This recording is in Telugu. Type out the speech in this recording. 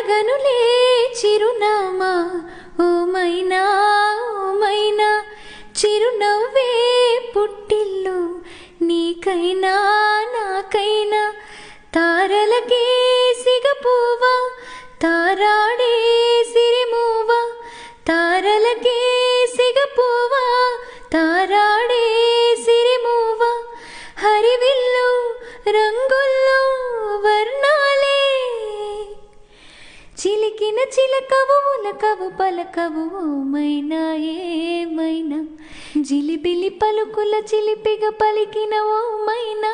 అడగనులే చిరునామా ఓ మైనా చిరునవ్వే పుట్టిల్లు నీకైనా నాకైనా తారలకే సిగపువ్వా తారాడే సిరిమువ్వా తారలకే సిగపువ్వా తారాడే సిరిమువ్వా హరివిల్లు రంగుల్లో వర్ణాలే చిలికిన చిలకవు ఉలకవు పలకవు ఓ మైనా ఏమైనా జిలిబిలి పలుకుల చిలిపిగా పలికిన ఓ మైనా